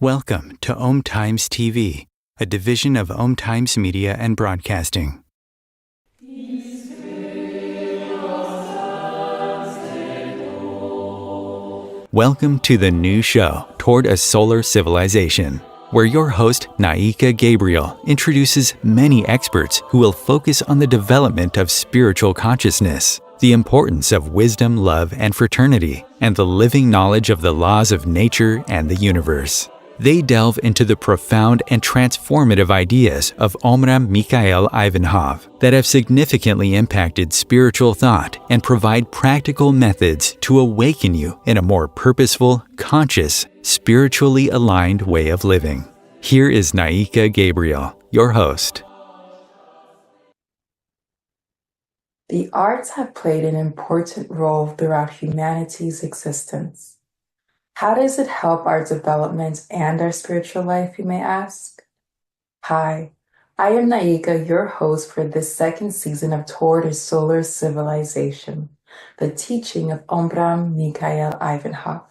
Welcome to Om Times TV, a division of Om Times Media and Broadcasting. Welcome to the new show, Toward a Solar Civilization, where your host, Naika Gabriel, introduces many experts who will focus on the development of spiritual consciousness, the importance of wisdom, love, and fraternity, and the living knowledge of the laws of nature and the universe. They delve into the profound and transformative ideas of Omraam Mikhaël Aïvanhov that have significantly impacted spiritual thought and provide practical methods to awaken you in a more purposeful, conscious, spiritually aligned way of living. Here is Naika Gabriel, your host. The arts have played an important role throughout humanity's existence. How does it help our development and our spiritual life, you may ask? Hi, I am Naika, your host for this second season of Toward a Solar Civilization, the teaching of Omraam Mikhaël Aïvanhov.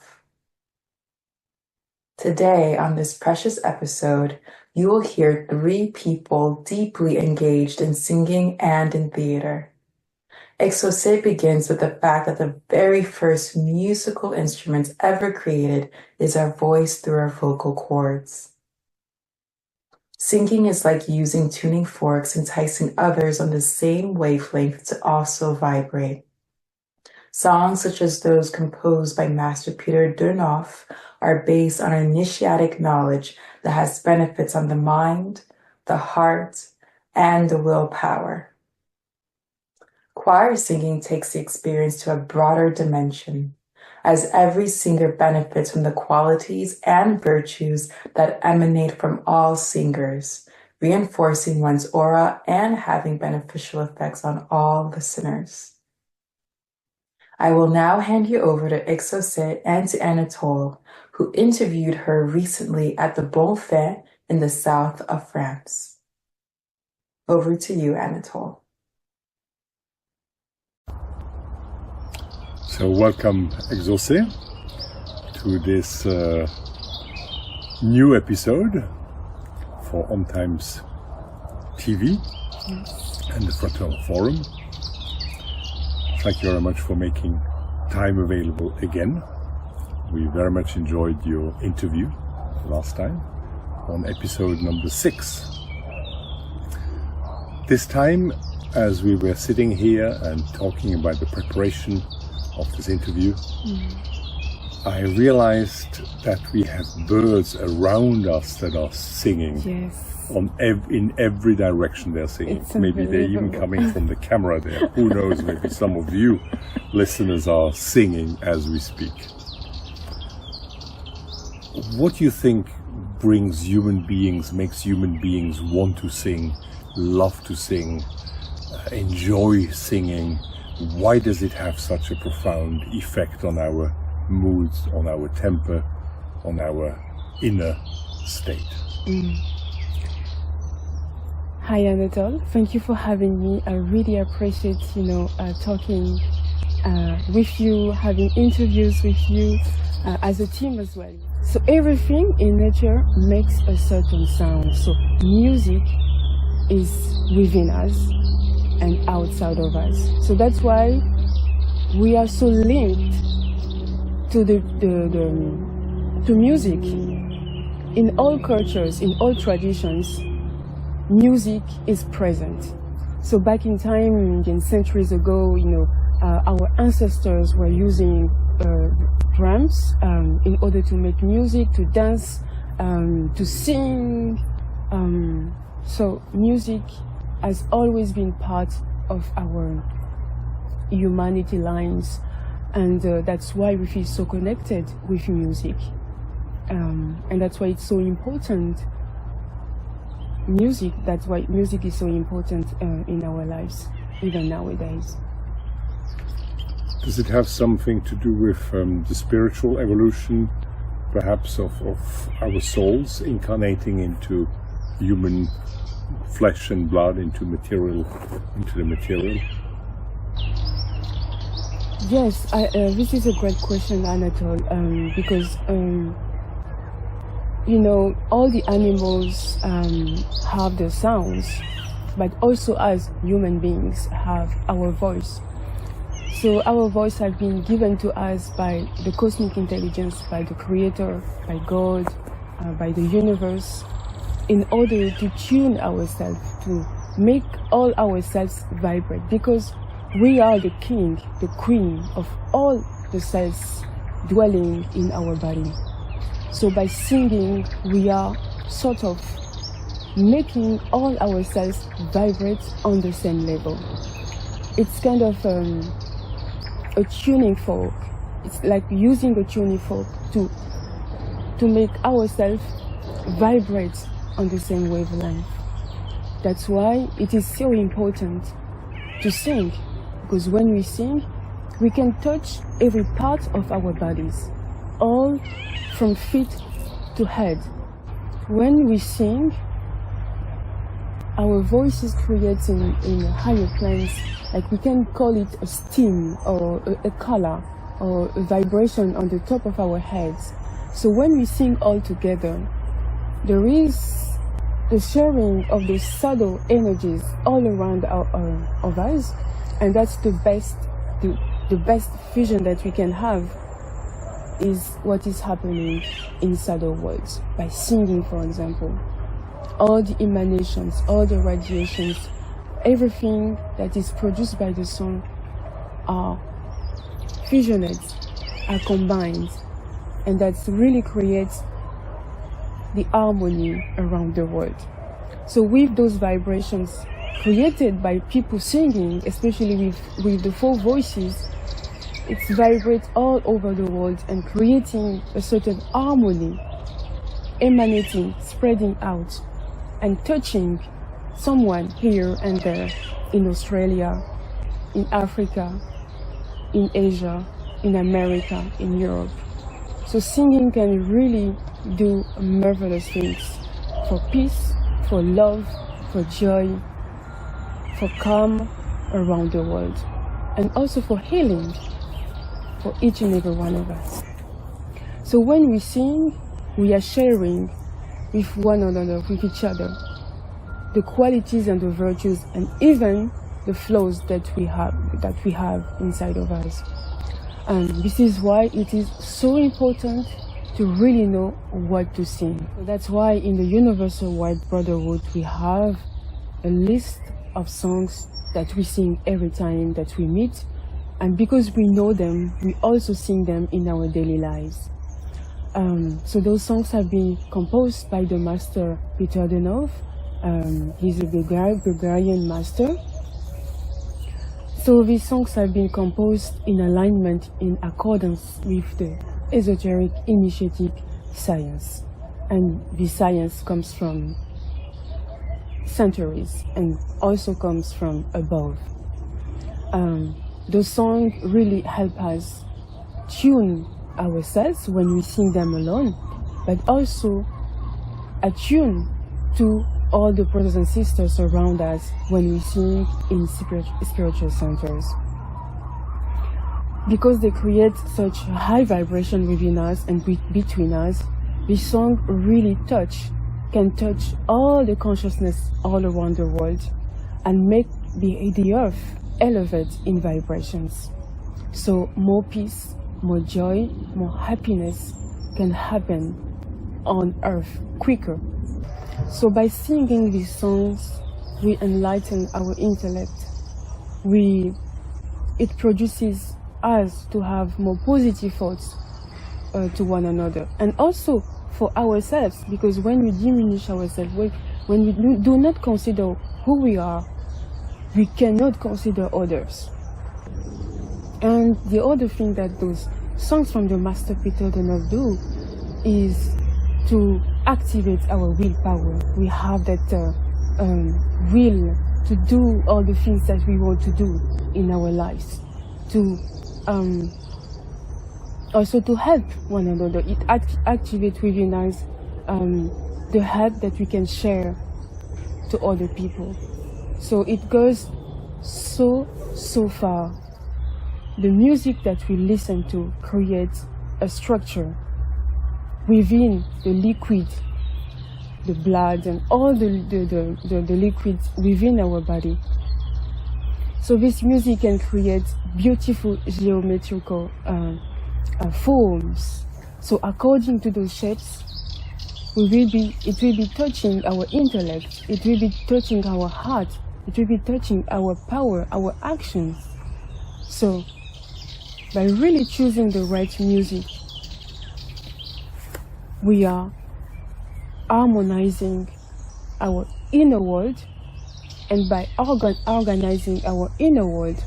Today, on this precious episode, you will hear three people deeply engaged in singing and in theater. Exhaussée begins with the fact that the very first musical instrument ever created is our voice through our vocal cords. Singing is like using tuning forks, enticing others on the same wavelength to also vibrate. Songs such as those composed by Master Peter Deunov are based on initiatic knowledge that has benefits on the mind, the heart, and the willpower. Choir singing takes the experience to a broader dimension, as every singer benefits from the qualities and virtues that emanate from all singers, reinforcing one's aura and having beneficial effects on all listeners. I will now hand you over to Exhaussée and to Anatole, who interviewed her recently at the Bonfait in the south of France. Over to you, Anatole. So welcome, Exhaussée, to this new episode for Om Times TV and the Fraternal Forum. Thank you very much for making time available again. We very much enjoyed your interview last time on episode number 6. This time, as we were sitting here and talking about the preparation of this interview, I realized that we have birds around us that are singing. Yes. In every direction they're singing. Maybe they're even coming from the camera there. Who knows, maybe some of you listeners are singing as we speak. What do you think makes human beings want to sing, love to sing, enjoy singing? Why does it have such a profound effect on our moods, on our temper, on our inner state? Hi Anatole, thank you for having me. I really appreciate, talking with you, having interviews with you as a team as well. So everything in nature makes a certain sound. So music is within us and outside of us. So that's why we are so linked to to music. In all cultures, in all traditions, music is present. So back in time, centuries ago, our ancestors were using drums in order to make music, to dance, to sing. So music has always been part of our humanity lines, and that's why we feel so connected with music, and that's why it's so important. That's why music is so important in our lives, even nowadays. Does it have something to do with the spiritual evolution, perhaps, of our souls incarnating into human flesh and blood, into the material? Yes, this is a great question, Anatole, because all the animals have the sounds, but also as human beings have our voice. So our voice has been given to us by the cosmic intelligence, by the Creator, by God, by the universe, in order to tune ourselves, to make all ourselves vibrate, because we are the king, the queen of all the cells dwelling in our body. So by singing, we are sort of making all our cells vibrate on the same level. It's kind of a tuning fork. It's like using a tuning fork to make ourselves vibrate on the same wavelength. That's why it is so important to sing, because when we sing, we can touch every part of our bodies, all from feet to head. When we sing, our voices create in higher planes, like we can call it a steam or a color or a vibration on the top of our heads. So when we sing all together, there is the sharing of the subtle energies all around of us, and that's the best fusion that we can have, is what is happening inside our worlds by singing, for example. All the emanations, all the radiations, everything that is produced by the song are fusioned, are combined, and that really creates the harmony around the world. So with those vibrations created by people singing, especially with the four voices, it vibrates all over the world and creating a certain harmony, emanating, spreading out, and touching someone here and there, in Australia, in Africa, in Asia, in America, in Europe. So singing can really do marvelous things for peace, for love, for joy, for calm around the world, and also for healing for each and every one of us. So when we sing, we are sharing with one another, with each other, the qualities and the virtues and even the flaws that we have inside of us. And this is why it is so important to really know what to sing. So that's why in the Universal White Brotherhood we have a list of songs that we sing every time that we meet, and because we know them, we also sing them in our daily lives. So those songs have been composed by the Master Peter Deunov. He's a Bulgarian master. So these songs have been composed in alignment, in accordance with the esoteric initiatic science. And this science comes from centuries and also comes from above. Those songs really help us tune ourselves when we sing them alone, but also attune to all the brothers and sisters around us when we sing in spiritual centers. Because they create such high vibration within us and between us, this song really can touch all the consciousness all around the world and make the earth elevate in vibrations. So more peace, more joy, more happiness can happen on earth quicker. So by singing these songs, we enlighten our intellect. It produces us to have more positive thoughts to one another, and also for ourselves, because when we diminish ourselves, when we do not consider who we are, we cannot consider others. And the other thing that those songs from the Master Peter Deunov do is to activate our willpower. We have that will to do all the things that we want to do in our lives, to also to help one another. It activates within us the help that we can share to other people. So it goes so far. The music that we listen to creates a structure within the liquid, the blood and all the liquids within our body. So this music can create beautiful geometrical forms. So according to those shapes, it will be touching our intellect, it will be touching our heart, it will be touching our power, our actions. So by really choosing the right music, we are harmonizing our inner world, and by organizing our inner world,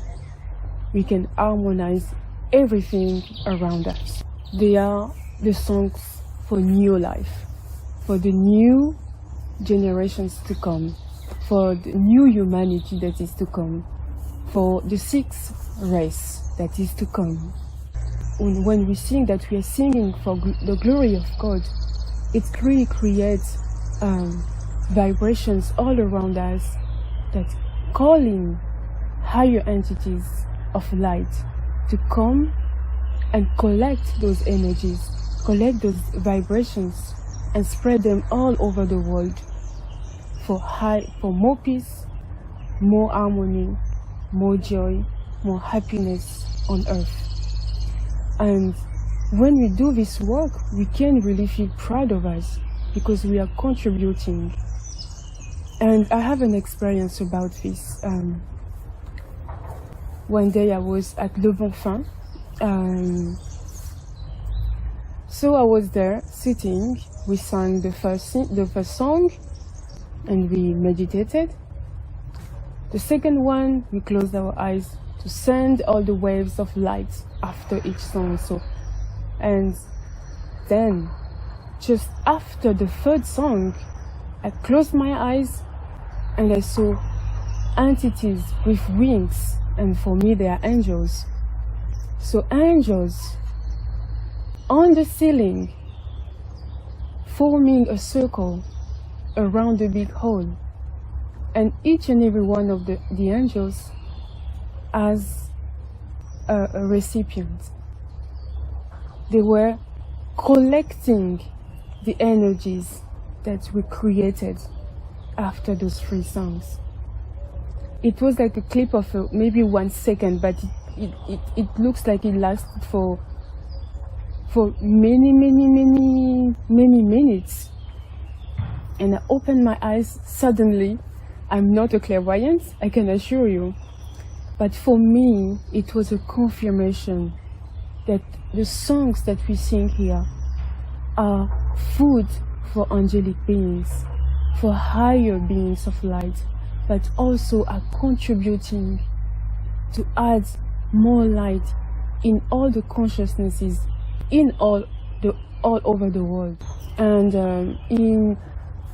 we can harmonize everything around us. They are the songs for new life, for the new generations to come, for the new humanity that is to come, for the sixth race that is to come. When we sing that, we are singing for the glory of God. It really creates vibrations all around us that calling higher entities of light to come and collect those energies, collect those vibrations and spread them all over the world for more peace, more harmony, more joy, more happiness on earth. And when we do this work, we can really feel proud of us because we are contributing. And I have an experience about this. One day I was at Le Bon Fin. So I was there sitting. We sang the first song and we meditated. The second one, we closed our eyes to send all the waves of light after each song. And then, just after the third song, I closed my eyes and I saw entities with wings, and for me they are angels. So angels on the ceiling, forming a circle around the big hole, and each and every one of the angels as a recipient. They were collecting the energies that we created after those 3 songs. It was like a clip of maybe 1 second, but it looks like it lasted for many minutes. And I opened my eyes suddenly. I'm not a clairvoyant, I can assure you. But for me, it was a confirmation that the songs that we sing here are food for angelic beings, for higher beings of light, but also are contributing to add more light in all the consciousnesses in all over the world. And in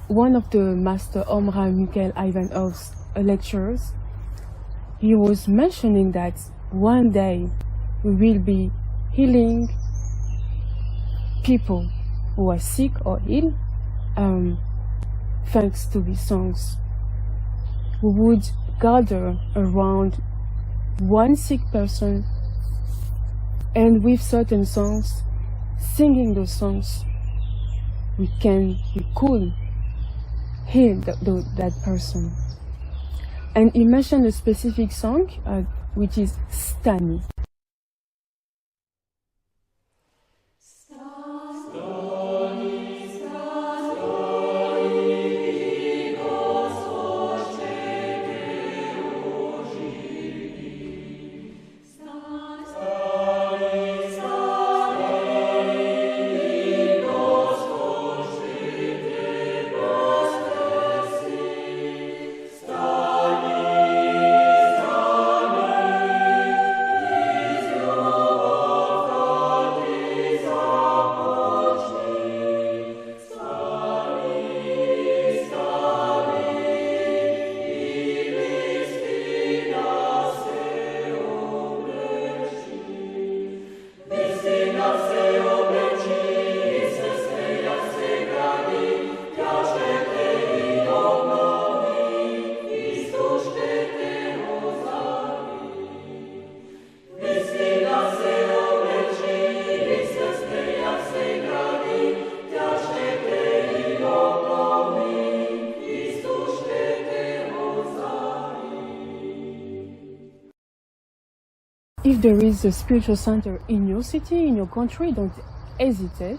one of the Master Omraam Mikhaël Aïvanhov's lectures, he was mentioning that one day we will be healing people who are sick or ill, thanks to these songs. We would gather around one sick person, and with certain songs, singing those songs, we could heal that person. And he mentioned a specific song, which is Stani. if there is a spiritual center in your city, in your country, don't hesitate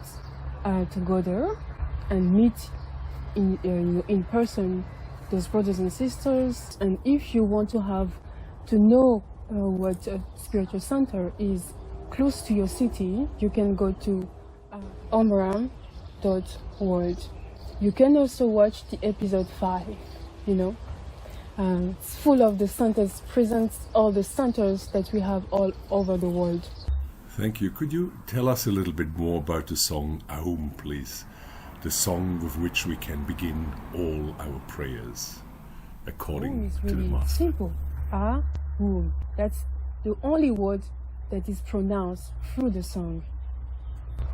to go there and meet in person those brothers and sisters. And if you want to know what a spiritual center is close to your city, you can go to omraam.world. You can also watch the episode 5, it's full of the centers, presents all the centers that we have all over the world. Thank you. Could you tell us a little bit more about the song Aum, please? The song with which we can begin all our prayers, according is to the really Master. Simple. Aum. That's the only word that is pronounced through the song.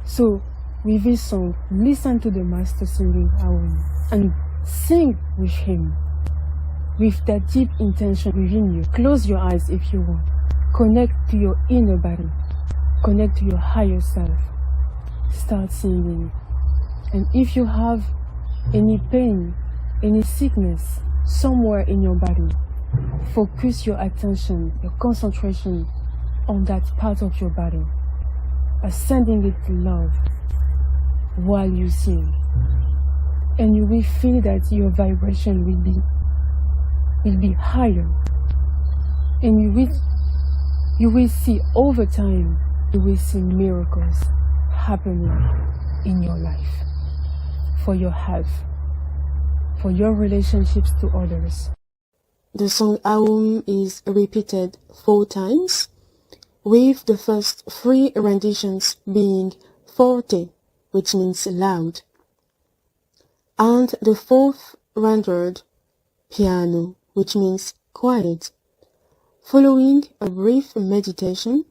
So, with this song, listen to the Master singing Aum and sing with him, with that deep intention within you. Close your eyes if you want. Connect to your inner body. Connect to your higher self. Start singing. And if you have any pain, any sickness somewhere in your body, focus your attention, your concentration on that part of your body, sending it love while you sing. And you will feel that your vibration will be higher. And you will see over time, you will see miracles happening in your life, for your health, for your relationships to others. The song Aum is repeated 4 times, with the first 3 renditions being forte, which means loud, and the 4th rendered piano, which means quiet. Following a brief meditation,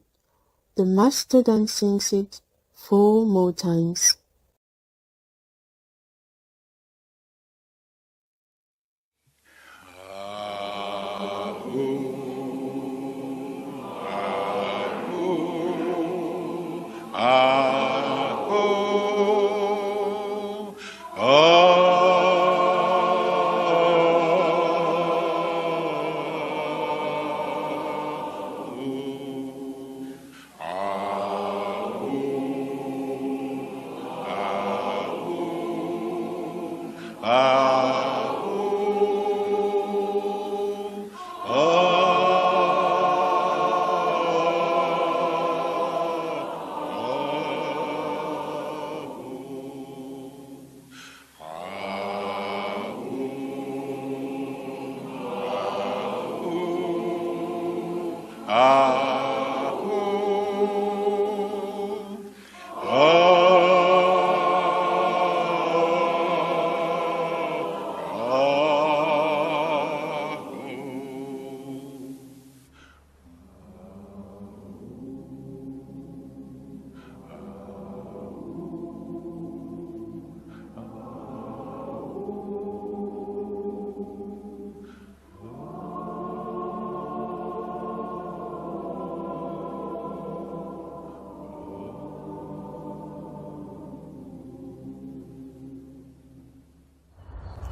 the Master then sings it 4 more times.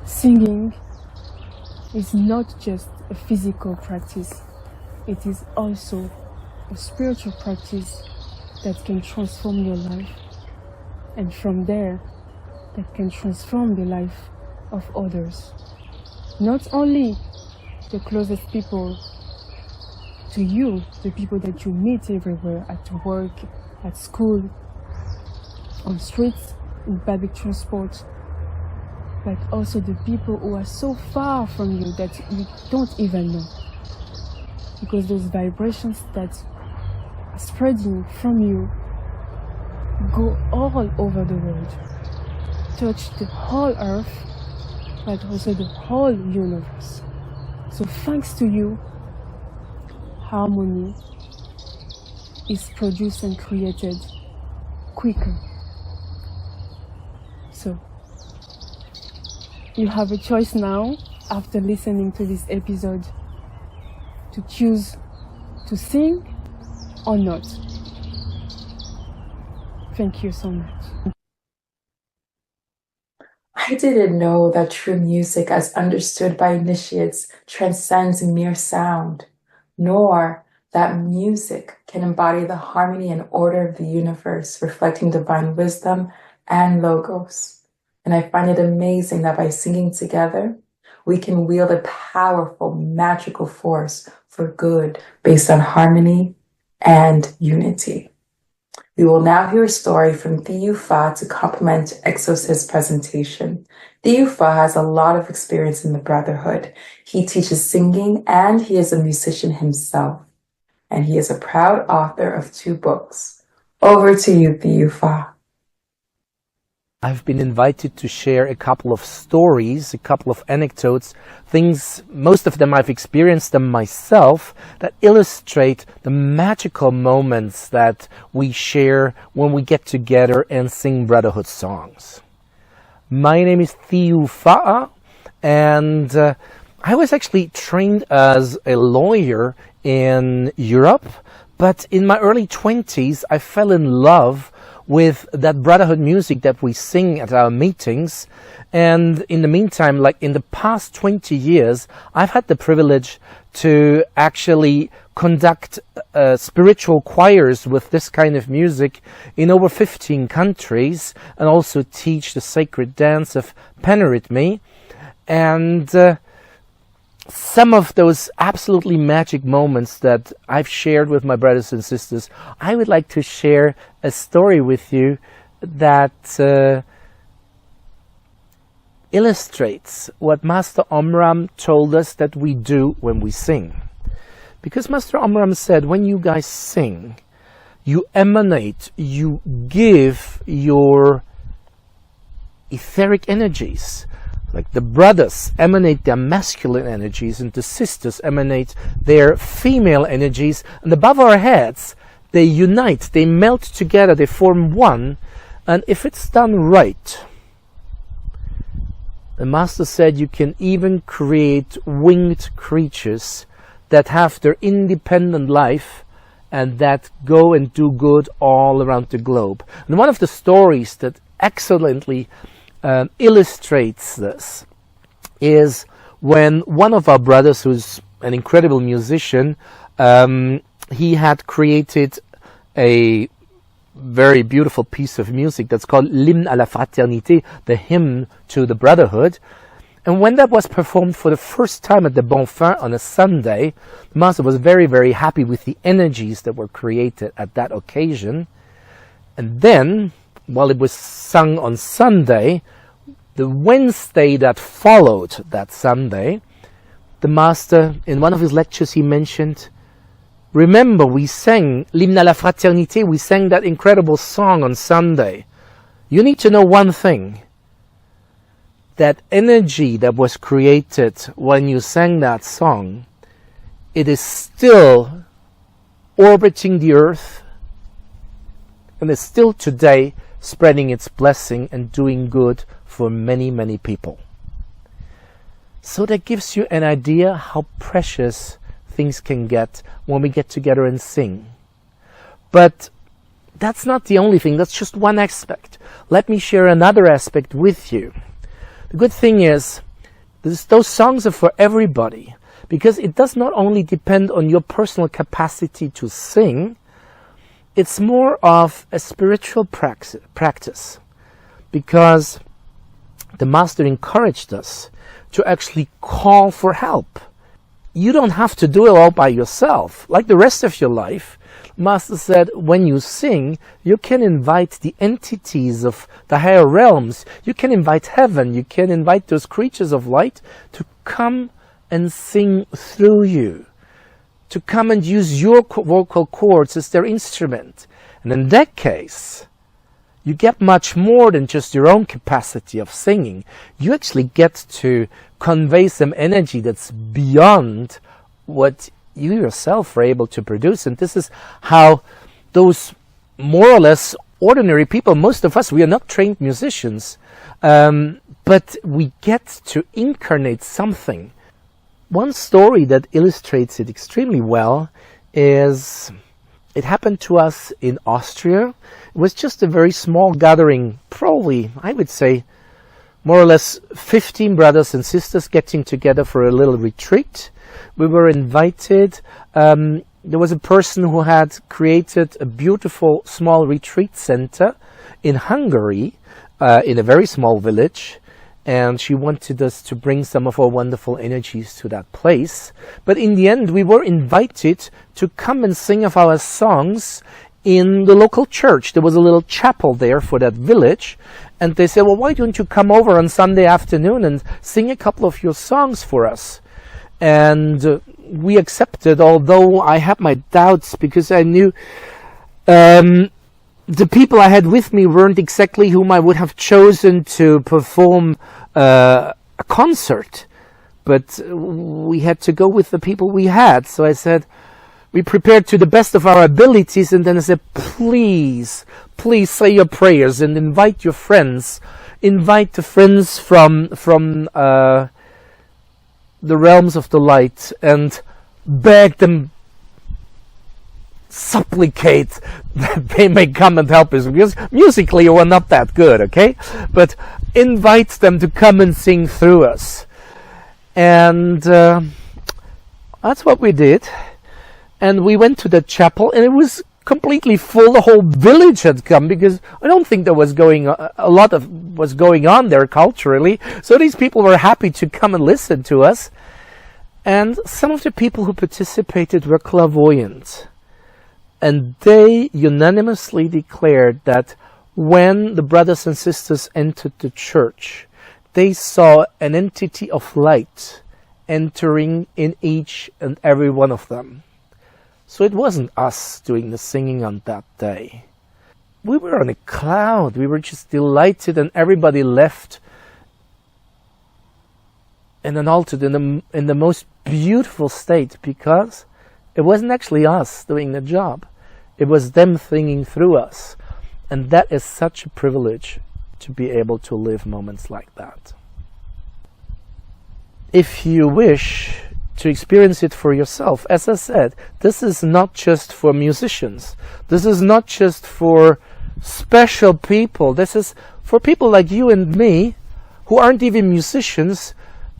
Singing is not just a physical practice, it is also a spiritual practice that can transform your life, and from there, that can transform the life of others. Not only the closest people to you, the people that you meet everywhere, at work, at school, on streets, in public transport, but also the people who are so far from you that you don't even know. Because those vibrations that are spreading from you go all over the world, touch the whole earth, but also the whole universe. So thanks to you, harmony is produced and created quicker. So you have a choice now, after listening to this episode, to choose to sing or not. Thank you so much. I didn't know that true music, as understood by initiates, transcends mere sound, nor that music can embody the harmony and order of the universe, reflecting divine wisdom and logos. And I find it amazing that by singing together, we can wield a powerful, magical force for good based on harmony and unity. We will now hear a story from Theu to complement Exhaussée's presentation. Theu has a lot of experience in the Brotherhood. He teaches singing and he is a musician himself. And he is a proud author of 2 books. Over to you, Theu. I've been invited to share a couple of stories, a couple of anecdotes, things, most of them I've experienced them myself, that illustrate the magical moments that we share when we get together and sing Brotherhood songs. My name is Theu, and I was actually trained as a lawyer in Europe, but in my early 20s I fell in love with that Brotherhood music that we sing at our meetings. And in the meantime, like in the past 20 years, I've had the privilege to actually conduct spiritual choirs with this kind of music in over 15 countries, and also teach the sacred dance of Panorhythmy. And some of those absolutely magic moments that I've shared with my brothers and sisters, I would like to share a story with you that illustrates what Master Omraam told us that we do when we sing. Because Master Omraam said, when you guys sing, you emanate, you give your etheric energies. Like the brothers emanate their masculine energies and the sisters emanate their female energies, and above our heads they unite, they melt together, they form one. And if it's done right, the Master said you can even create winged creatures that have their independent life and that go and do good all around the globe. And one of the stories that excellently illustrates this is when one of our brothers, who's an incredible musician, he had created a very beautiful piece of music that's called L'hymne à la fraternité, the hymn to the brotherhood. And when that was performed for the first time at the Bonfin on a Sunday, the Master was very, very happy with the energies that were created at that occasion. And then, while it was sung on Sunday, the Wednesday that followed that Sunday, the Master, in one of his lectures, he mentioned, remember, we sang L'hymne à la fraternité, we sang that incredible song on Sunday. You need to know one thing. That energy that was created when you sang that song, it is still orbiting the earth and is still today spreading its blessing and doing good for many, many people. So that gives you an idea how precious things can get when we get together and sing. But that's not the only thing, that's just one aspect. Let me share another aspect with you. The good thing is, those songs are for everybody, because it does not only depend on your personal capacity to sing, it's more of a spiritual practice, because the Master encouraged us to actually call for help. You don't have to do it all by yourself. Like the rest of your life, Master said, when you sing, you can invite the entities of the higher realms. You can invite heaven. You can invite those creatures of light to come and sing through you, to come and use your vocal cords as their instrument. And in that case, you get much more than just your own capacity of singing. You actually get to convey some energy that's beyond what you yourself are able to produce. And this is how those more or less ordinary people, most of us, we are not trained musicians, but we get to incarnate something. One story that illustrates it extremely well is, it happened to us in Austria. It was just a very small gathering, probably, I would say, more or less 15 brothers and sisters getting together for a little retreat. We were invited there was a person who had created a beautiful small retreat center in Hungary, in a very small village, and she wanted us to bring some of our wonderful energies to that place. But in the end, we were invited to come and sing of our songs in the local church. There was a little chapel there for that village, and they said, well, why don't you come over on Sunday afternoon and sing a couple of your songs for us? And we accepted, although I had my doubts, because I knew the people I had with me weren't exactly whom I would have chosen to perform a concert. But we had to go with the people we had. So I said, we prepared to the best of our abilities, and then I said, please say your prayers and invite your friends. Invite the friends from the realms of the light, and beg them, supplicate that they may come and help us, because musically we're not that good, okay? But invite them to come and sing through us. And that's what we did. And we went to the chapel, and it was completely full. The whole village had come, because I don't think there was a lot was going on there culturally. So these people were happy to come and listen to us. And some of the people who participated were clairvoyant. And they unanimously declared that when the brothers and sisters entered the church, they saw an entity of light entering in each and every one of them. So it wasn't us doing the singing on that day. We were on a cloud. We were just delighted, and everybody left in an altered, in the most beautiful state, because it wasn't actually us doing the job. It was them singing through us. And that is such a privilege, to be able to live moments like that. If you wish to experience it for yourself, as I said, this is not just for musicians. This is not just for special people. This is for people like you and me, who aren't even musicians,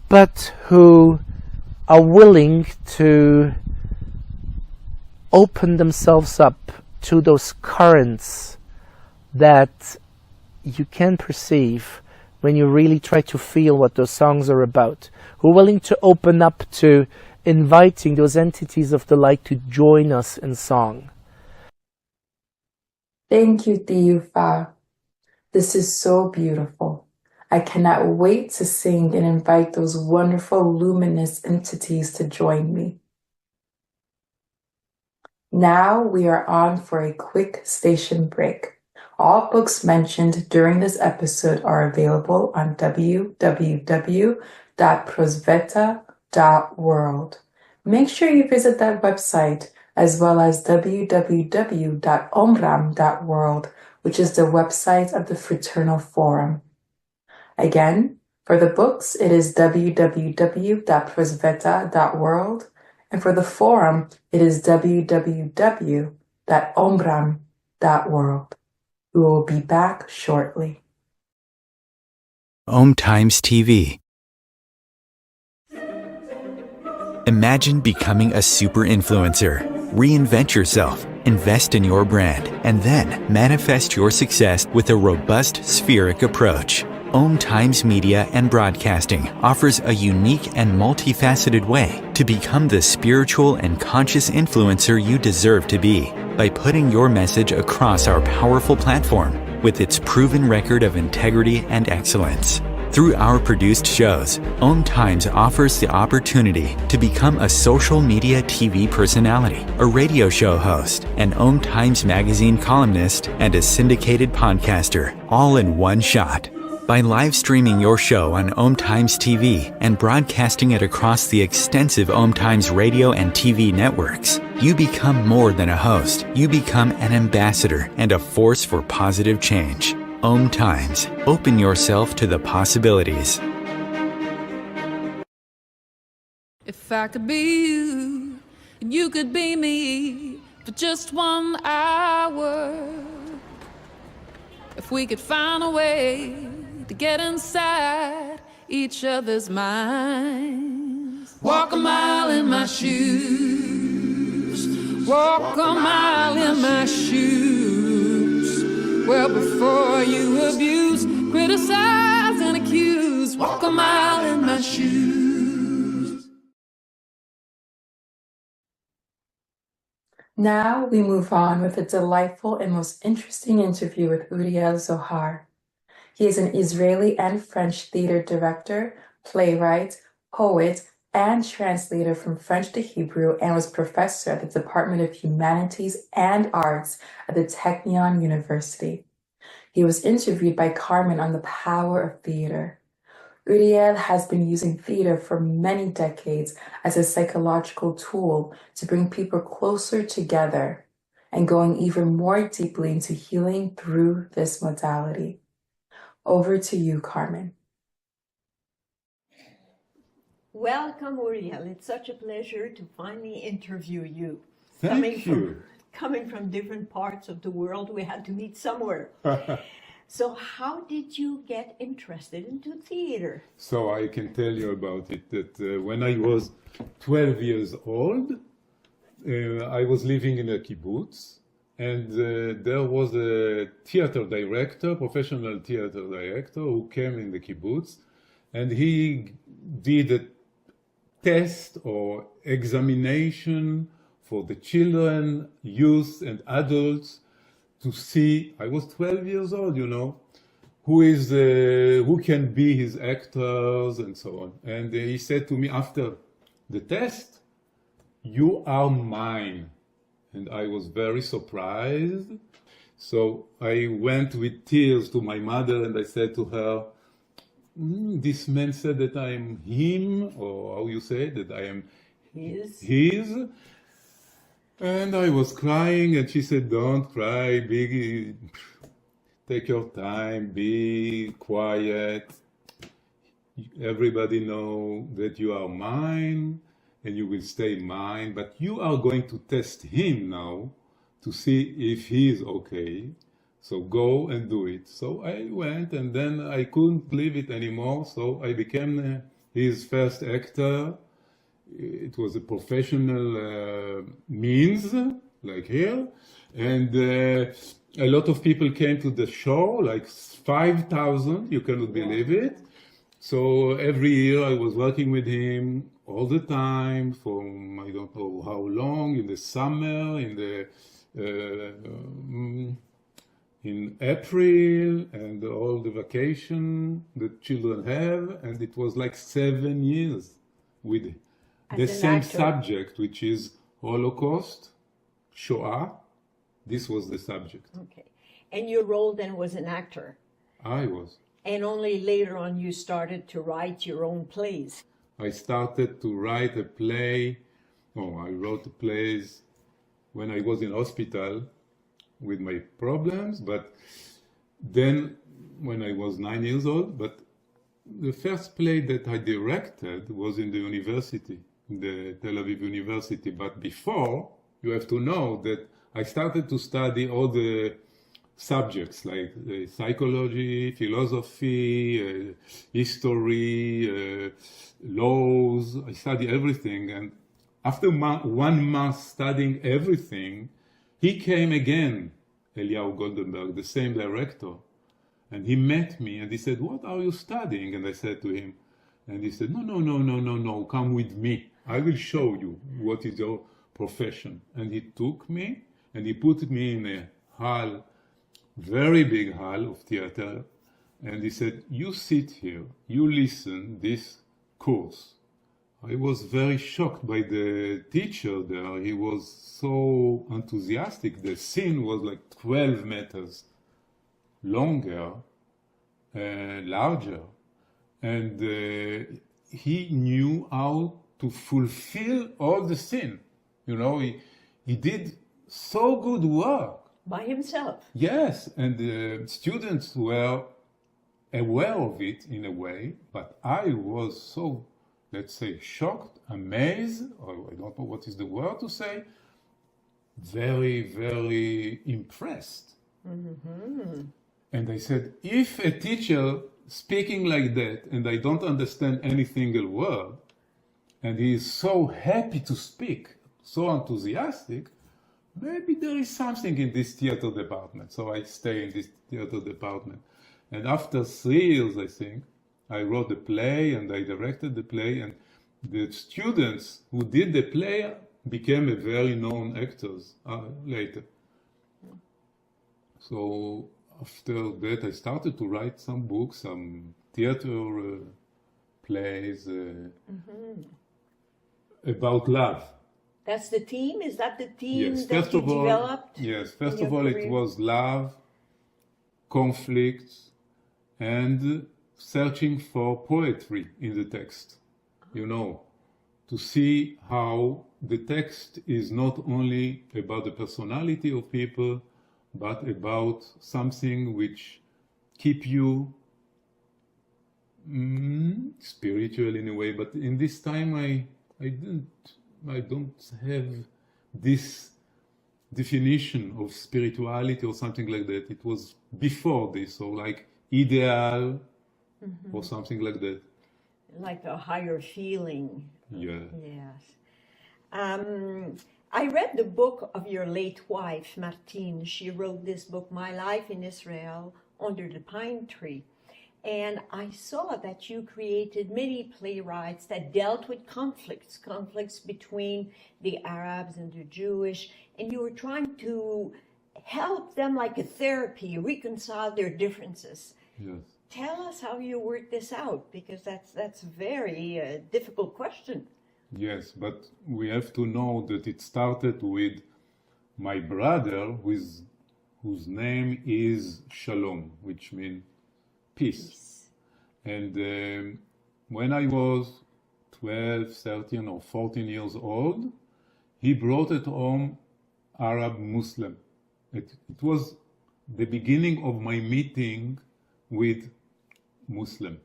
but who are willing to open themselves up to those currents that you can perceive when you really try to feel what those songs are about. Who are willing to open up to inviting those entities of the light to join us in song. Thank you, Theu. This is so beautiful. I cannot wait to sing and invite those wonderful luminous entities to join me. Now we are on for a quick station break. All books mentioned during this episode are available on www.prosveta.world. Make sure you visit that website, as well as www.omraam.world, which is the website of the Fraternal Forum. Again, for the books, it is www.prosveta.world, and for the forum, it is www.omraam.world. We will be back shortly. Om Times TV. Imagine becoming a super influencer. Reinvent yourself, invest in your brand, and then manifest your success with a robust spheric approach. Om Times Media and Broadcasting offers a unique and multifaceted way to become the spiritual and conscious influencer you deserve to be by putting your message across our powerful platform with its proven record of integrity and excellence. Through our produced shows, Om Times offers the opportunity to become a social media TV personality, a radio show host, an Om Times magazine columnist, and a syndicated podcaster, all in one shot. By live streaming your show on Om Times TV and broadcasting it across the extensive Om Times radio and TV networks, you become more than a host. You become an ambassador and a force for positive change. Om Times. Open yourself to the possibilities. If I could be you, and you could be me for just 1 hour. If we could find a way to get inside each other's minds. Walk a mile in my shoes, Walk a mile in my shoes. Well, before you abuse, criticize and accuse, walk a mile in my shoes. Now we move on with a delightful and most interesting interview with Ouriel Zohar. He is an Israeli and French theater director, playwright, poet, and translator from French to Hebrew, and was professor at the Department of Humanities and Arts at the Technion University. He was interviewed by Carmen on the power of theater. Ouriel has been using theater for many decades as a psychological tool to bring people closer together and going even more deeply into healing through this modality. Over to you, Carmen. Welcome, Ouriel. It's such a pleasure to finally interview you. Thank you. Coming from different parts of the world, we had to meet somewhere. So how did you get interested into theater? So I can tell you about it, that when I was 12 years old, I was living in a kibbutz, and there was a theater director, professional theater director, who came in the kibbutz, and he did a test or examination for the children, youth, and adults to see. I was 12 years old, you know, who can be his actors and so on. And he said to me after the test, "You are mine." And I was very surprised. So I went with tears to my mother and I said to her, "This man said that I am him," or how you say, that I am his. And I was crying and she said, "Don't cry, take your time, be quiet. Everybody know that you are mine and you will stay mine, but you are going to test him now to see if he is okay. So go and do it." So I went, and then I couldn't leave it anymore. So I became his first actor. It was a professional means, like here. And a lot of people came to the show, like 5,000, you cannot believe it. So every year I was working with him all the time, from I don't know how long, in the summer, in April, and all the vacation that children have, and it was like 7 years with the same subject, which is Holocaust, Shoah. This was the subject. Okay. And your role then was an actor? I was. And only later on you started to write your own plays? I started to write a play. I wrote the plays when I was in hospital with my problems, but then when I was 9 years old. But the first play that I directed was in the university, the Tel Aviv University. But before, you have to know that I started to study all the subjects like psychology, philosophy, history, laws. I studied everything. And after 1 month studying everything, he came again, Eliyahu Goldenberg, the same director. And he met me and he said, "What are you studying?" And I said to him, and he said, No, come with me. I will show you what is your profession. And he took me and he put me in a hall, very big hall of theater. And he said, "You sit here, you listen this course." I was very shocked by the teacher there. He was so enthusiastic. The scene was like 12 meters longer, larger. And he knew how to fulfill all the scene. You know, he did so good work. By himself? Yes, and the students were aware of it in a way, but I was so, let's say, shocked, amazed, or I don't know what is the word to say, very, very impressed. Mm-hmm. And I said, if a teacher speaking like that, and I don't understand any single word, and he is so happy to speak, so enthusiastic, maybe there is something in this theater department. So I stay in this theater department. And after 3 years, I think, I wrote the play and I directed the play, and the students who did the play became a very known actors later. So after that, I started to write some books, some theater plays about love. That's the theme? Is that the theme Yes, that you developed? Yes, first of all, it was love, conflict, and searching for poetry in the text. You know, to see how the text is not only about the personality of people, but about something which keep you spiritual in a way. But in this time, I don't have this definition of spirituality or something like that. It was before this, or like ideal or something like that. Like a higher feeling. Yeah. Yes. I read the book of your late wife, Martine. She wrote this book, My Life in Israel, Under the Pine Tree. And I saw that you created many playwrights that dealt with conflicts between the Arabs and the Jewish, and you were trying to help them like a therapy, reconcile their differences. Yes. Tell us how you worked this out, because that's a very difficult question. Yes, but we have to know that it started with my brother, whose name is Shalom, which means peace. And when I was 12, 13 or 14 years old, he brought at home Arab Muslim. It was the beginning of my meeting with Muslim,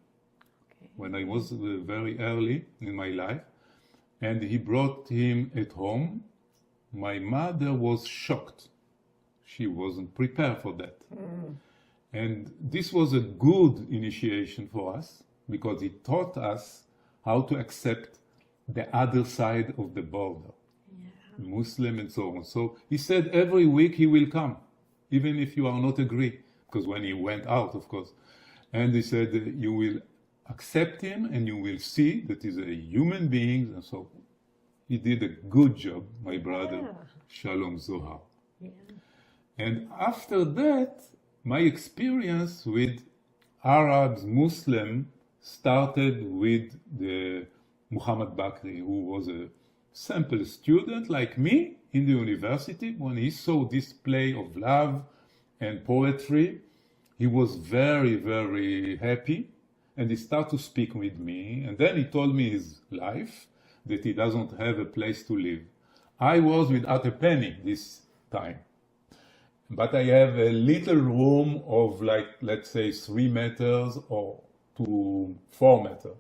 when I was very early in my life. And he brought him at home. My mother was shocked. She wasn't prepared for that. And this was a good initiation for us, because it taught us how to accept the other side of the border, Muslim and so on. So he said every week he will come, even if you are not agree, because when he went out, of course. And he said, you will accept him and you will see that he's a human being. And so he did a good job, my brother, Shalom Zohar. Yeah. And after that, my experience with Arabs, Muslim, started with the Muhammad Bakri, who was a simple student like me in the university. When he saw this play of love and poetry, he was very, very happy, and he started to speak with me. And then he told me his life, that he doesn't have a place to live. I was without a penny this time, but I have a little room of, like, let's say 3 meters or to 4 meters,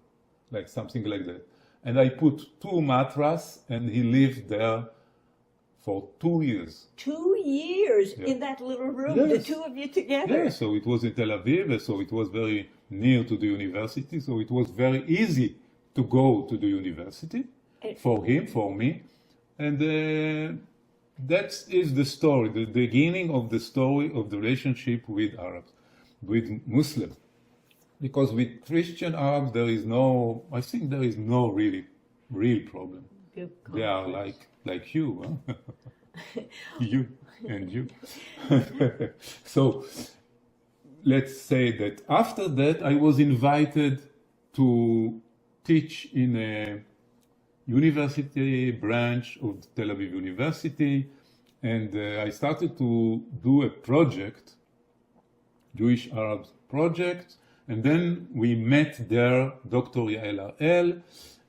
like something like that. And I put 2 mattresses, and he lived there for 2 years. 2 years in that little room, the two of you together? Yes, so it was in Tel Aviv, so it was very near to the university, so it was very easy to go to the university for him, for me. And that is the story, the beginning of the story of the relationship with Arabs, with Muslims. Because with Christian Arabs, there is no, I think there is no real problem. They are like you, huh? You and you. So let's say that after that, I was invited to teach in a university branch of Tel Aviv University, and I started to do a project, Jewish Arabs project, and then we met there Dr. Yael Ariel,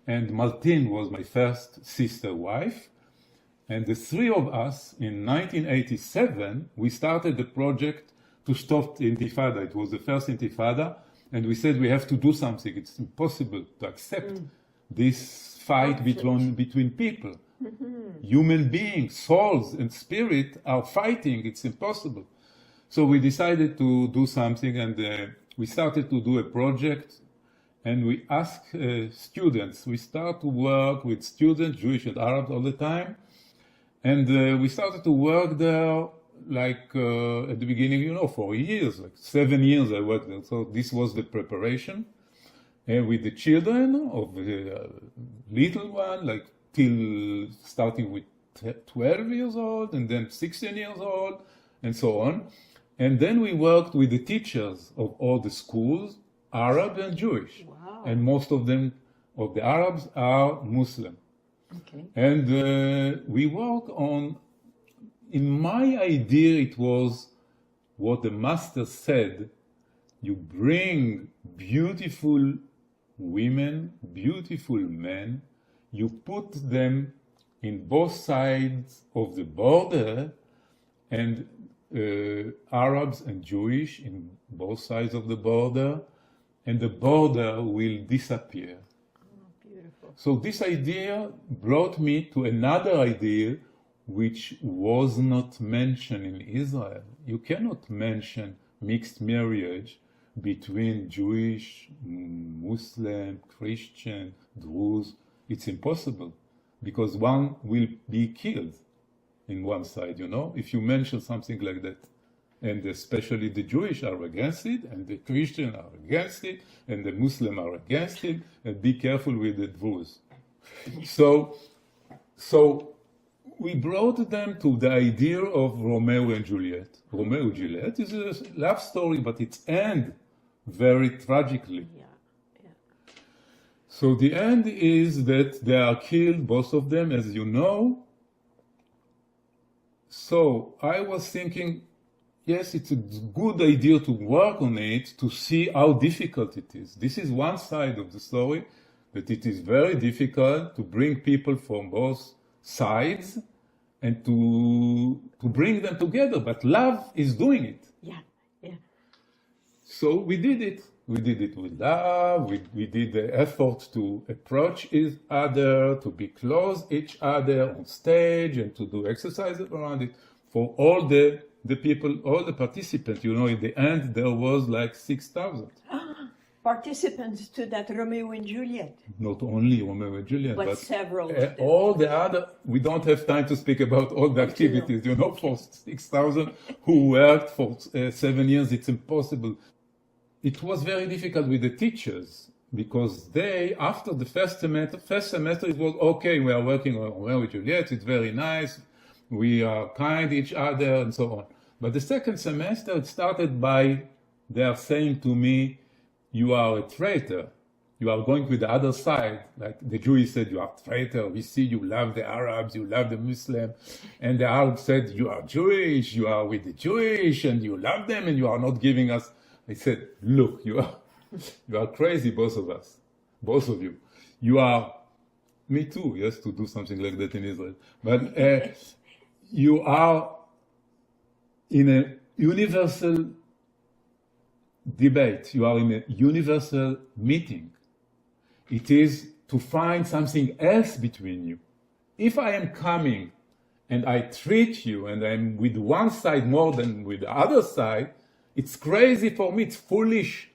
and Martine was my first sister wife, and the 3 of us in 1987, we started the project to stop the Intifada. It was the first Intifada, and we said we have to do something. It's impossible to accept this fight between people. Human beings, souls and spirit are fighting. It's impossible. So we decided to do something, and we started to do a project, and we asked students. We start to work with students, Jewish and Arabs all the time, And we started to work there like at the beginning, you know, for years, like 7 years I worked there. So this was the preparation. And with the children of the little one, like till starting with 12 years old and then 16 years old and so on. And then we worked with the teachers of all the schools, Arab and Jewish. Wow. And most of them, of the Arabs, are Muslim. Okay. And we work on, in my idea, it was what the master said, you bring beautiful women, beautiful men, you put them in both sides of the border, and Arabs and Jewish in both sides of the border, and the border will disappear. Beautiful. So this idea brought me to another idea which was not mentioned in Israel. You cannot mention mixed marriage between Jewish, Muslim, Christian, Druze. It's impossible because one will be killed in one side, you know, if you mention something like that. And especially the Jewish are against it, and the Christian are against it, and the Muslim are against it, and be careful with the Druze. So we brought them to the idea of Romeo and Juliet. Romeo and Juliet is a love story, but it ends very tragically. Yeah. So the end is that they are killed, both of them, as you know. So I was thinking, yes, it's a good idea to work on it, to see how difficult it is. This is one side of the story, that it is very difficult to bring people from both sides and to bring them together. But love is doing it. Yeah. So we did it. We did it with love. We did the effort to approach each other, to be close each other on stage, and to do exercises around it for all the people, all the participants. You know, in the end, there was like 6,000. Participants to that Romeo and Juliet. Not only Romeo and Juliet, but several. All the other, we don't have time to speak about all the activities, you know, for 6,000 who worked for 7 years, it's impossible. It was very difficult with the teachers because they, after the first semester, it was okay, we are working on Romeo and Juliet, it's very nice, we are kind to each other and so on. But the second semester, it started by, they are saying to me, you are a traitor. You are going with the other side. Like the Jews said, you are a traitor. We see you love the Arabs, you love the Muslim. And the Arabs said, you are Jewish, you are with the Jewish, and you love them, and you are not giving us. I said, look, you are crazy, both of us. Both of you. You are, me too, yes, to do something like that in Israel. But you are in a universal debate. You are in a universal meeting. It is to find something else between you. If I am coming and I treat you and I'm with one side more than with the other side, it's crazy for me, it's foolish.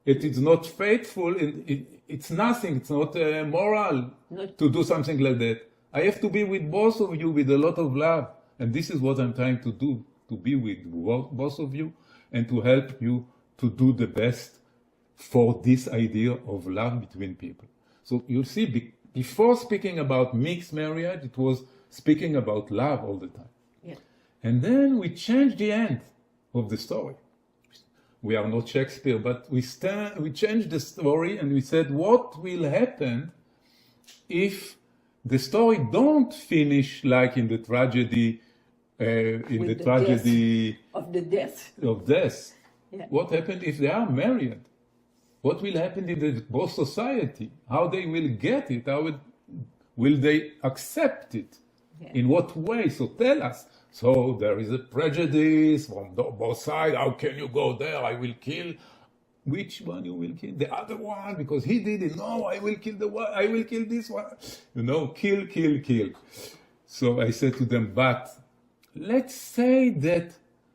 It is not faithful, it's nothing, it's not moral to do something like that. I have to be with both of you with a lot of love. And this is what I'm trying to do, to be with both of you and to help you to do the best for this idea of love between people. So you see, before speaking about mixed marriage, it was speaking about love all the time. Yeah. And then we changed the end of the story. We are not Shakespeare, but we changed the story and we said, what will happen if the story don't finish like in the tragedy, of death? Yeah. What happened if they are married? What will happen in the both society? How they will get it? How will they accept it? Yeah. In what way? So tell us. So there is a prejudice from both sides. How can you go there? I will kill. Which one you will kill? The other one, because he did it. No, I will kill the one. I will kill this one. You know, kill. So I said to them, but let's say that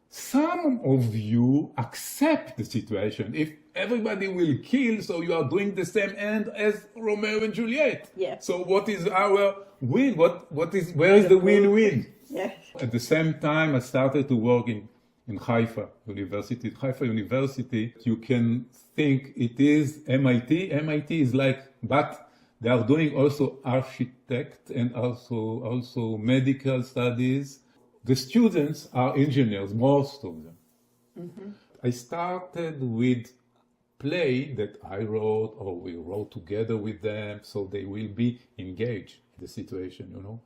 some of you accept the situation. everybody will kill, so you are doing the same end as Romeo and Juliet. Yeah. So what is our win? Where is the win-win? Yes. At the same time, I started to work in Haifa University. Haifa University, you can think it is MIT. MIT is like, but they are doing also architect and also medical studies. The students are engineers, most of them. Mm-hmm. I started with play that I wrote or we wrote together with them, so they will be engaged in the situation, you know.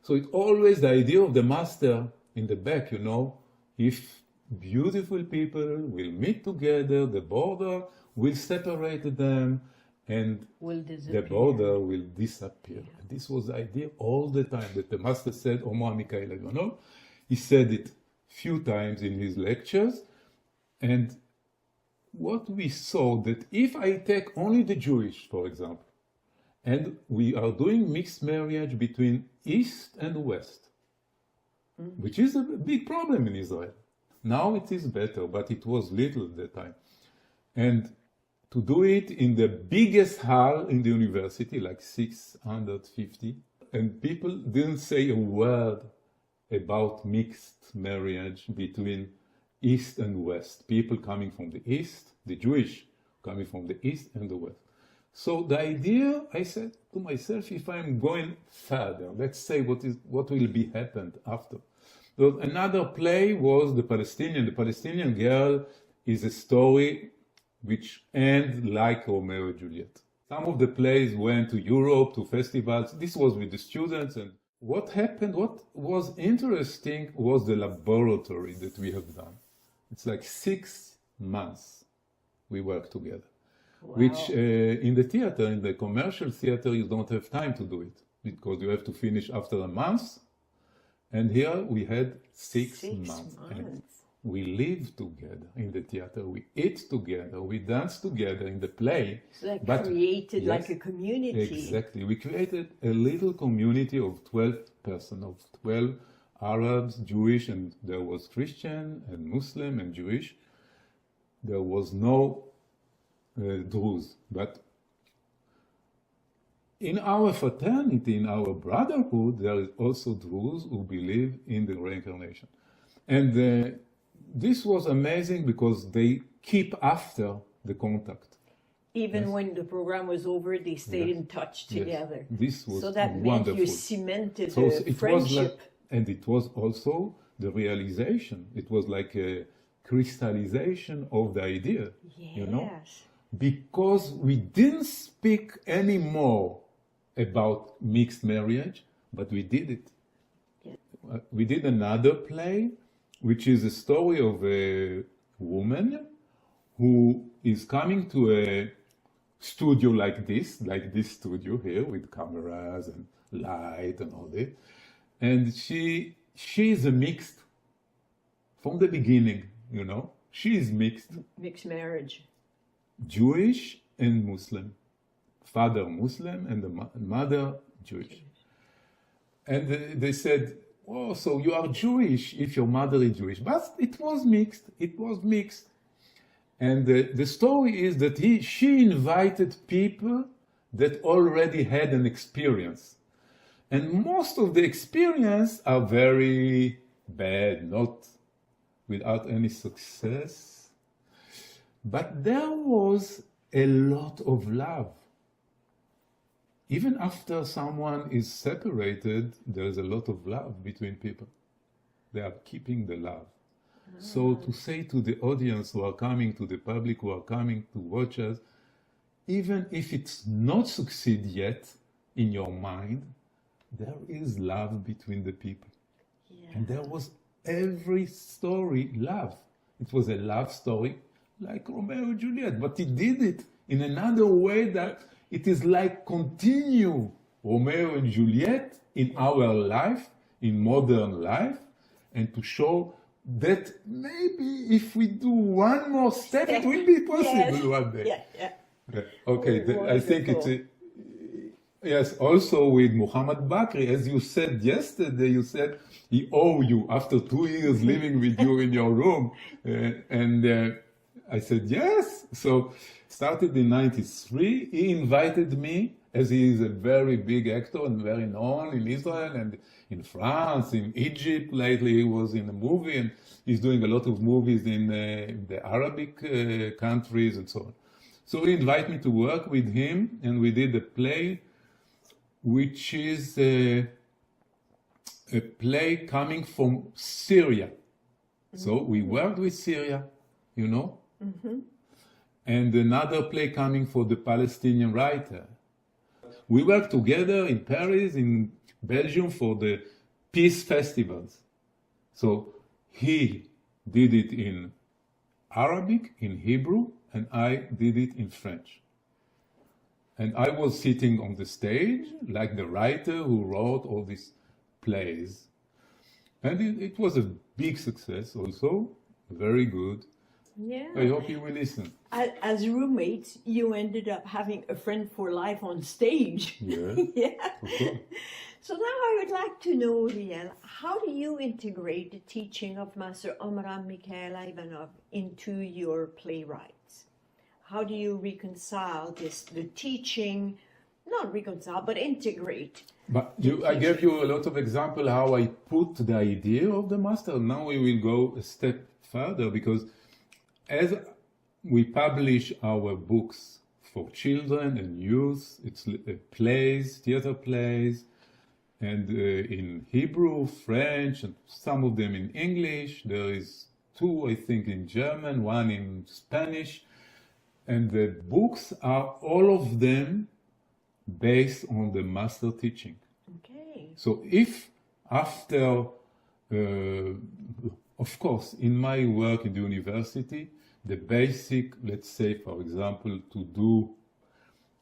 So it's always the idea of the master in the back, you know. If beautiful people will meet together, the border will separate them, and the border will disappear. Yeah. This was the idea all the time that the master said, Omraam Mikhaël, Aïvanhov. He said it few times in his lectures, and what we saw that if I take only the Jewish, for example, and we are doing mixed marriage between East and West, which is a big problem in Israel. Now it is better, but it was little at the time. And to do it in the biggest hall in the university, like 650, and people didn't say a word about mixed marriage between East and West. People coming from the East, the Jewish coming from the East and the West. So the idea, I said to myself, if I'm going further, let's say what will be happened after. So another play was The Palestinian. The Palestinian girl is a story which ends like Romeo and Juliet. Some of the plays went to Europe, to festivals. This was with the students. And what happened, what was interesting was the laboratory that we have done. It's like 6 months we worked together. Wow. Which in the theater, in the commercial theater, you don't have time to do it because you have to finish after a month. And here we had 6 months. And we live together in the theater, we eat together, we dance together in the play. It's like created like a community. Exactly. We created a little community of 12 persons, of 12 Arabs, Jewish, and there was Christian and Muslim and Jewish. There was no Druze, but in our fraternity, in our brotherhood, there is also Druze who believe in the reincarnation. And this was amazing because they keep after the contact. Even when the program was over, they stayed in touch together. This was so that wonderful. meant you cemented so the it friendship. Was and it was also the realization. It was like a crystallization of the idea, you know? Because we didn't speak anymore about mixed marriage, but we did it. Yeah. We did another play, which is a story of a woman who is coming to a studio like this studio here with cameras and light and all that. And she is a mixed from the beginning, you know. She is mixed. Mixed marriage. Jewish and Muslim. Father Muslim and the mother Jewish. And they said, oh, so you are Jewish if your mother is Jewish. But it was mixed. It was mixed. And the story is that she invited people that already had an experience. And most of the experience are very bad, not without any success. But there was a lot of love. Even after someone is separated, there is a lot of love between people. They are keeping the love. So to say to the audience who are coming, to the public who are coming to watch us, even if it's not succeed yet in your mind, there is love between the people. Yeah. And there was every story love. It was a love story like Romeo and Juliet, but he did it in another way that it is like continue Romeo and Juliet in our life, in modern life, and to show that maybe if we do one more step, it will be possible one day. Yeah. Okay, I think it's yes. Also with Muhammad Bakri, as you said yesterday, you said he owed you after 2 years living with you in your room, and I said, yes. So started in 93. He invited me, as he is a very big actor and very known in Israel and in France, in Egypt. Lately he was in a movie, and he's doing a lot of movies in the Arabic countries and so on. So he invited me to work with him, and we did a play, which is a play coming from Syria. So we worked with Syria, you know, and another play coming for the Palestinian writer. We worked together in Paris, in Belgium, for the peace festivals. So he did it in Arabic, in Hebrew, and I did it in French. And I was sitting on the stage, like the writer who wrote all these plays. And it was a big success also, very good. Yeah. I hope you will listen. As roommates, you ended up having a friend for life on stage. Yeah. Yeah. Of course. So now I would like to know, Ouriel, how do you integrate the teaching of Master Omraam Mikhaël Aïvanhov into your playwrights? How do you reconcile the teaching, not reconcile, but integrate? But I gave you a lot of examples how I put the idea of the master. Now we will go a step further, because as we publish our books for children and youth, it's plays, theater plays, and in Hebrew, French, and some of them in English. There is 2, I think, in German, 1 in Spanish. And the books are all of them based on the master teaching. Okay. So if after, of course, in my work in the university, the basic, let's say, for example, to do,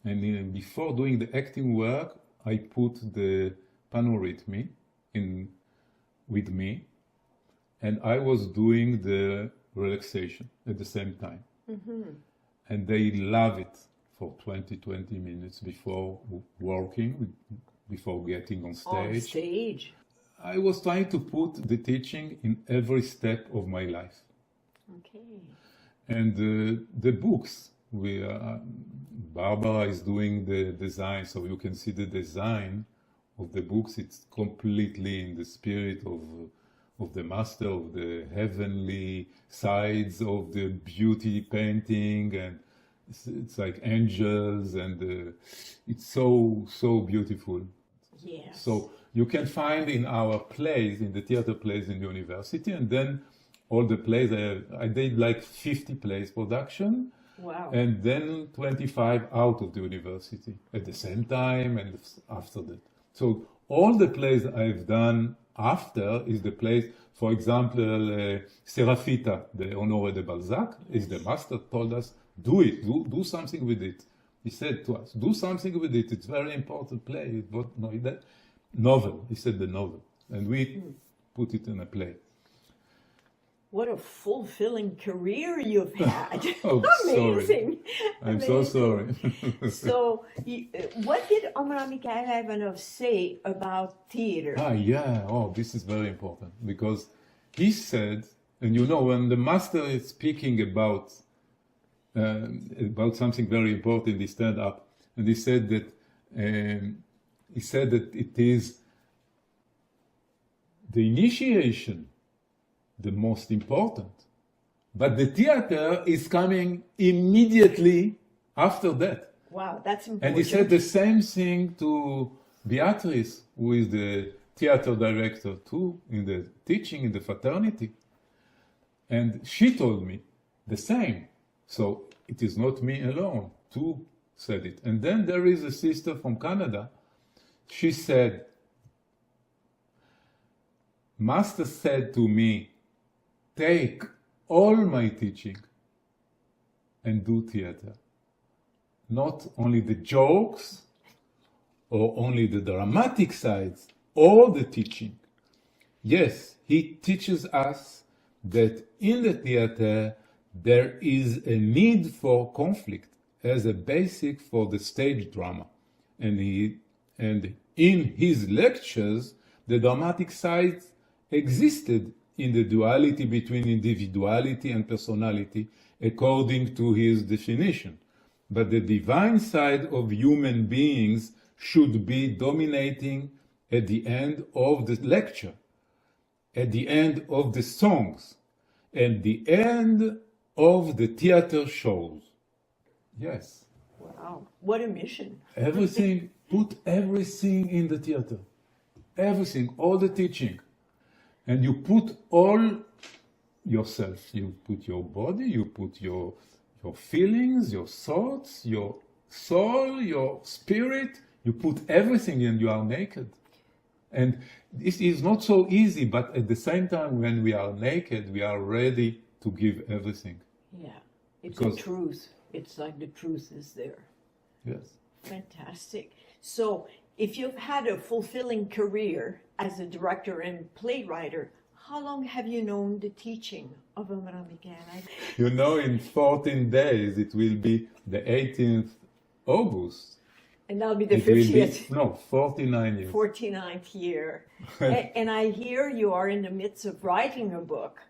and before doing the acting work, I put the panorhythmy with me, and I was doing the relaxation at the same time. And they love it for 20 minutes before working, before getting on stage. On stage. I was trying to put the teaching in every step of my life. Okay. And the books, Barbara is doing the design, so you can see the design of the books. It's completely in the spirit of the master, of the heavenly sides of the beauty painting, and it's like angels, and it's so beautiful. Yes. So you can find in our plays, in the theater plays in the university, and then all the plays, I did like 50 plays production. Wow. And then 25 out of the university at the same time and after that. So all the plays I've done after is the plays, for example, Serafita, the Honoré de Balzac, is the master told us, do it, do something with it. He said to us, do something with it, it's very important play. Novel, he said the novel. And we put it in a play. What a fulfilling career you've had. Oh, Amazing. Sorry. I'm so sorry. So, what did Omraam Mikhaël Aïvanhov say about theater? This is very important, because he said, and you know, when the master is speaking about something very important, he stand up and he said that it is the initiation the most important, but the theater is coming immediately after that. Wow, that's important. And he said the same thing to Beatrice, who is the theater director too, in the teaching in the fraternity. And she told me the same. So it is not me alone. 2 said it. And then there is a sister from Canada. She said, Master said to me, take all my teaching and do theater. Not only the jokes or only the dramatic sides, all the teaching. Yes, he teaches us that in the theater there is a need for conflict as a basic for the stage drama. And in his lectures, the dramatic sides existed in the duality between individuality and personality, according to his definition. But the divine side of human beings should be dominating at the end of the lecture, at the end of the songs, at the end of the theater shows. Yes. Wow, what a mission. Everything, put everything in the theater. Everything, all the teaching. And you put all yourself. You put your body, you put your feelings, your thoughts, your soul, your spirit. You put everything and you are naked. And this is not so easy, but at the same time, when we are naked, we are ready to give everything. Yeah, it's Because- the truth. It's like the truth is there. Yes. Fantastic. So, if you've had a fulfilling career as a director and playwright, how long have you known the teaching of Omraam, Mikhaël? You know, in 14 days, it will be the 18th August. And that'll be the It will be, 50th, no, 49 years. 49th year. And I hear you are in the midst of writing a book.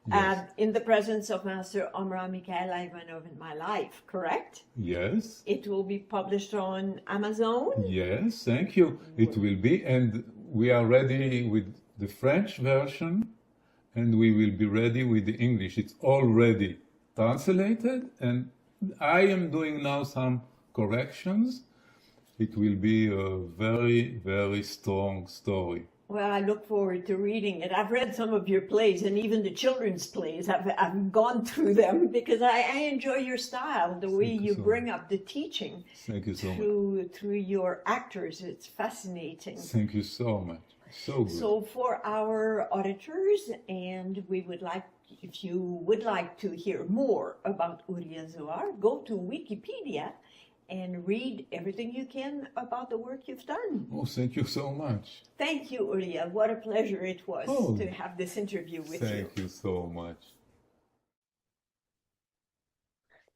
Yes. In the presence of Master Omraam, Mikhaël, Aïvanhov in my life, correct? Yes. It will be published on Amazon? Yes, thank you. It will be, and we are ready with the French version, and we will be ready with the English. It's already translated, and I am doing now some corrections. It will be a very, very strong story. Well, I look forward to reading it. I've read some of your plays, and even the children's plays. I've gone through them because I enjoy your style, the way you bring up the teaching Thank you so much. through your actors. It's fascinating. Thank you so much. So good. So for our auditors, and we would like, if you would like to hear more about Ouriel Zohar, go to Wikipedia and read everything you can about the work you've done. Oh, thank you so much. Thank you, Ouriel. What a pleasure it was Oh, to have this interview with you. Thank you so much.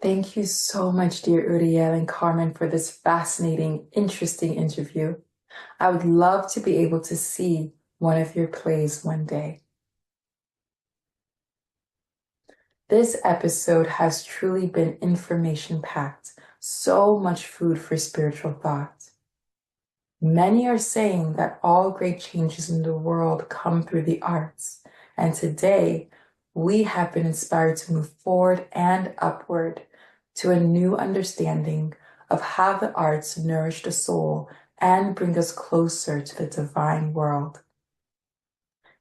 Thank you so much, dear Ouriel and Carmen, for this fascinating, interesting interview. I would love to be able to see one of your plays one day. This episode has truly been information-packed, so much food for spiritual thought. Many are saying that all great changes in the world come through the arts, and today we have been inspired to move forward and upward to a new understanding of how the arts nourish the soul and bring us closer to the divine world.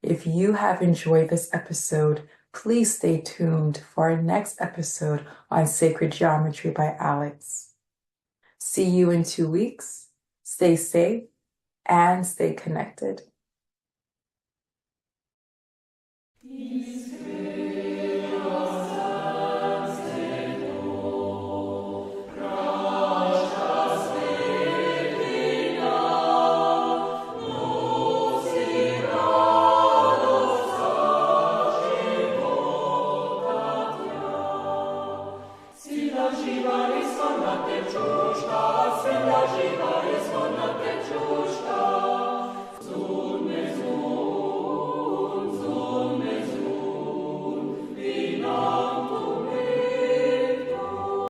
If you have enjoyed this episode, please stay tuned for our next episode on Sacred Geometry by Alex. See you in 2 weeks. Stay safe and stay connected.